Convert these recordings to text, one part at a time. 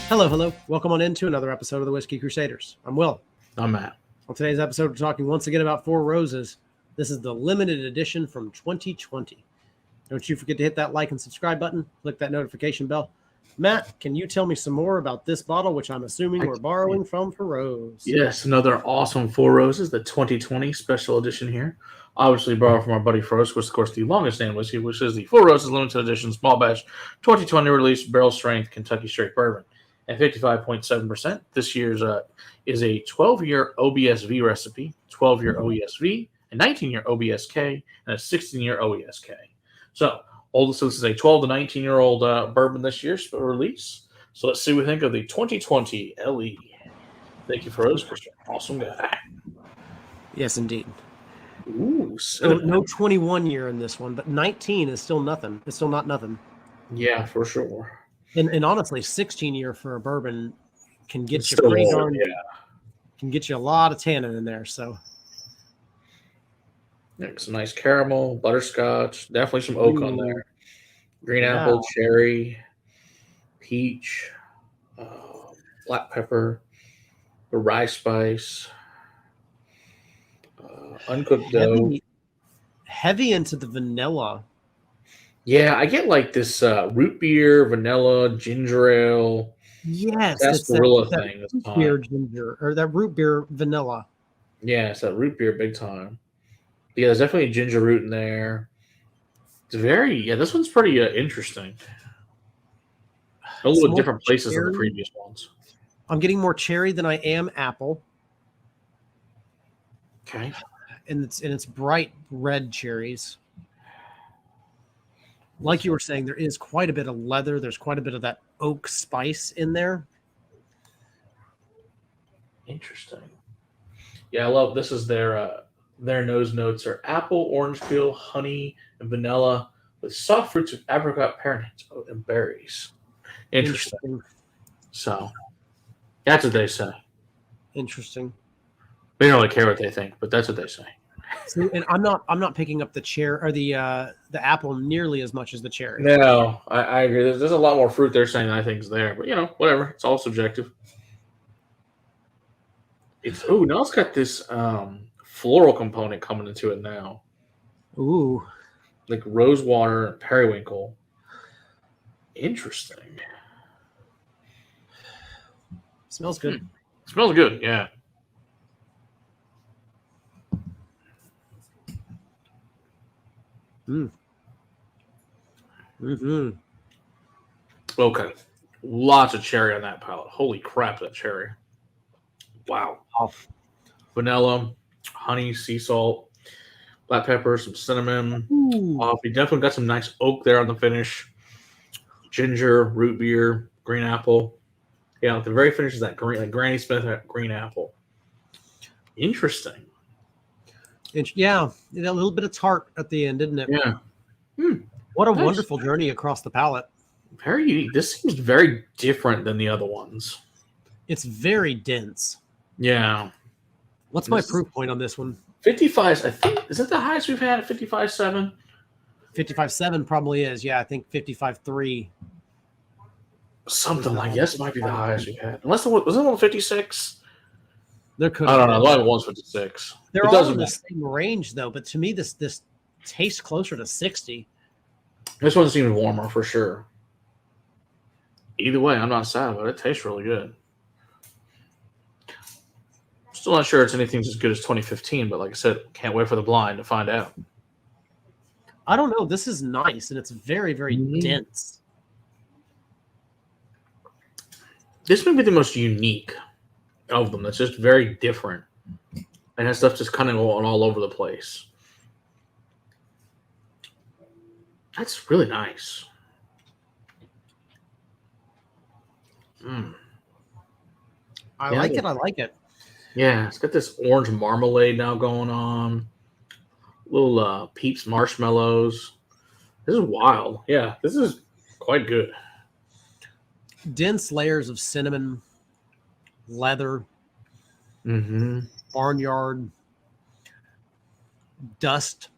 Hello, hello. Welcome on into another episode of the Whiskey Crusaders. I'm Will. I'm Matt. On today's episode, we're talking once again about Four Roses. This is the limited edition from 2020. Don't you forget to hit that like and subscribe button. Click that notification bell. Matt, can you tell me some more about this bottle, which I'm assuming we're borrowing from Feroz? Yes, another awesome Four Roses, the 2020 special edition here. Obviously borrowed from our buddy Feroz, which is, of course, the longest name whiskey, which is the Four Roses limited edition small batch 2020 release barrel strength Kentucky straight bourbon. At 55.7%, this year's is a 12-year OBSV recipe, 12-year OESV, a 19-year OBSK, and a 16-year OESK. So, this is a 12 to 19-year-old bourbon this year's release. So let's see what we think of the 2020 LE. Thank you, Feroz, for an awesome guy. Yes, indeed. Ooh, so no 21 year in this one, but 19 is still nothing. It's still not nothing. Yeah, for sure. And honestly, 16 year for a bourbon can get you pretty darn. Yeah. Can get you a lot of tannin in there. So, yeah, some nice caramel, butterscotch, definitely some oak on there. Green apple, cherry, peach, black pepper, the rye spice, uncooked dough. Heavy into the vanilla. Yeah, I get like this root beer, vanilla, ginger ale. Yes, sarsaparilla thing. Root beer ginger, or that root beer vanilla. Yeah, it's that root beer big time. Yeah, there's definitely a ginger root in there. It's this one's pretty interesting. A little different places than the previous ones. I'm getting more cherry than I am apple. Okay. And it's bright red cherries. Like you were saying, there is quite a bit of leather. There's quite a bit of that oak spice in there. Interesting. Yeah, I love this. Is their nose notes are apple, orange peel, honey, and vanilla with soft fruits of apricot, pearnuts, and berries. Interesting. So that's what they say. Interesting. We don't really care what they think, but that's what they say. See, and I'm not picking up the cherry or the apple nearly as much as the cherry. No, I agree. There's a lot more fruit they're saying I think is there, but whatever. It's all subjective. Now it's got this floral component coming into it now. Ooh, like rosewater and periwinkle. Interesting. Smells good. Smells good, yeah. Mm-hmm. Okay. Lots of cherry on that palate. Holy crap, that cherry. Wow. Vanilla, honey, sea salt, black pepper, some cinnamon. We definitely got some nice oak there on the finish. Ginger, root beer, green apple. Yeah, the very finish is that green, like Granny Smith green apple. Interesting. Yeah, a little bit of tart at the end, didn't it? Yeah. What a wonderful journey across the palate. Very unique. This seems very different than the other ones. It's very dense. Yeah. What's my proof point on this one? 55, I think. Is that the highest we've had at 55.7? 55.7 probably is. Yeah, I think 55.3. Something like this might be the highest we've had. Unless was it on 56? There could. I don't know. A lot of one's 56. They're all in the same range though, but to me, this tastes closer to 60. This one seems warmer for sure. Either way, I'm not sad about it. It tastes really good. Still not sure it's anything as good as 2015, but like I said, can't wait for the blind to find out. I don't know. This is nice, and it's very, very dense. This may be the most unique of them. That's just very different. And has stuff just kind of going all over the place. That's really nice. I like it. Yeah, it's got this orange marmalade now going on. Little Peeps marshmallows. This is wild. Yeah, this is quite good. Dense layers of cinnamon, leather, barnyard, dust.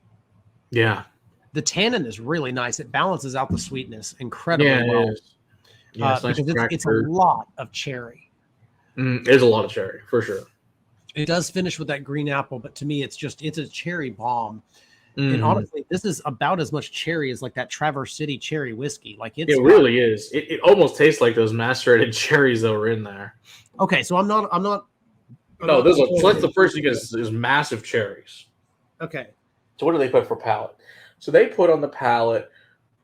Yeah. The tannin is really nice. It balances out the sweetness incredibly well. Yeah, it's nice because it's a cracked. lot of cherry. It's a lot of cherry for sure. It does finish with that green apple, but to me, it's a cherry bomb. Mm. And honestly, this is about as much cherry as like that Traverse City cherry whiskey. Like It really is. It almost tastes like those macerated cherries that were in there. Okay, so I'm not. No, that's the first thing is massive cherries. Okay. So what do they put for palate? So they put on the palate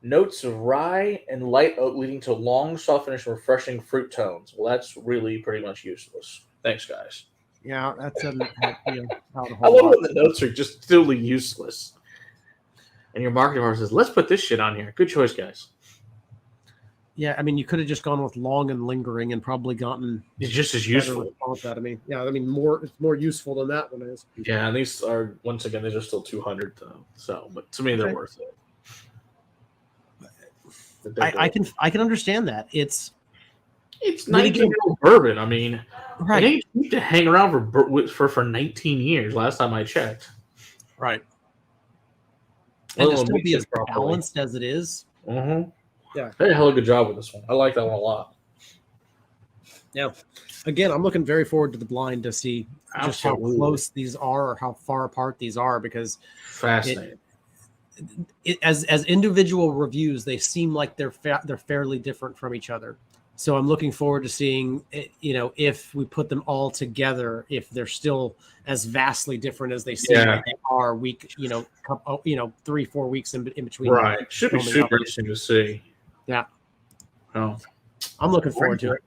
notes of rye and light oak leading to long, soft finish and refreshing fruit tones. Well, that's really pretty much useless. Thanks, guys. Yeah, that doesn't help you out a I whole love lot. when the notes are just totally useless. And your marketing department says, let's put this shit on here. Good choice, guys. Yeah, I mean, you could have just gone with long and lingering and probably gotten It's just as useful. Out of me. Yeah, I mean, it's more useful than that one is. Yeah, and these are, once again, these are still 200 though. So, but to me, they're worth it. I can understand that. It's 19-year-old bourbon. I mean, right. It ain't cheap to hang around for 19 years. Last time I checked. Right. And to still be as balanced as it is. Mm-hmm. Yeah. They did a hell of a good job with this one. I like that one a lot. Yeah. Again, I'm looking very forward to the blind to see just how close these are or how far apart these are, because fascinating. As individual reviews, they seem like they're fairly different from each other. So I'm looking forward to seeing, if we put them all together, if they're still as vastly different as they seem like they are 3-4 weeks in between. Right. Should be super interesting to see. Yeah. Oh, I'm looking forward to it.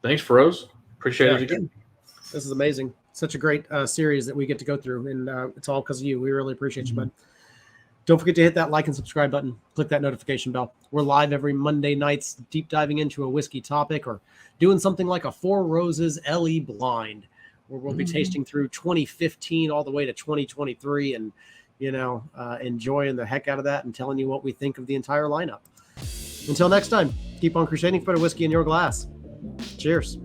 Thanks, Feroz. Appreciate it again. This is amazing. Such a great series that we get to go through, and it's all because of you. We really appreciate you, bud. Don't forget to hit that like and subscribe button. Click that notification bell. We're live every Monday nights, deep diving into a whiskey topic or doing something like a Four Roses LE blind, where we'll be tasting through 2015 all the way to 2023 and, enjoying the heck out of that and telling you what we think of the entire lineup. Until next time, keep on crusading for the whiskey in your glass. Cheers.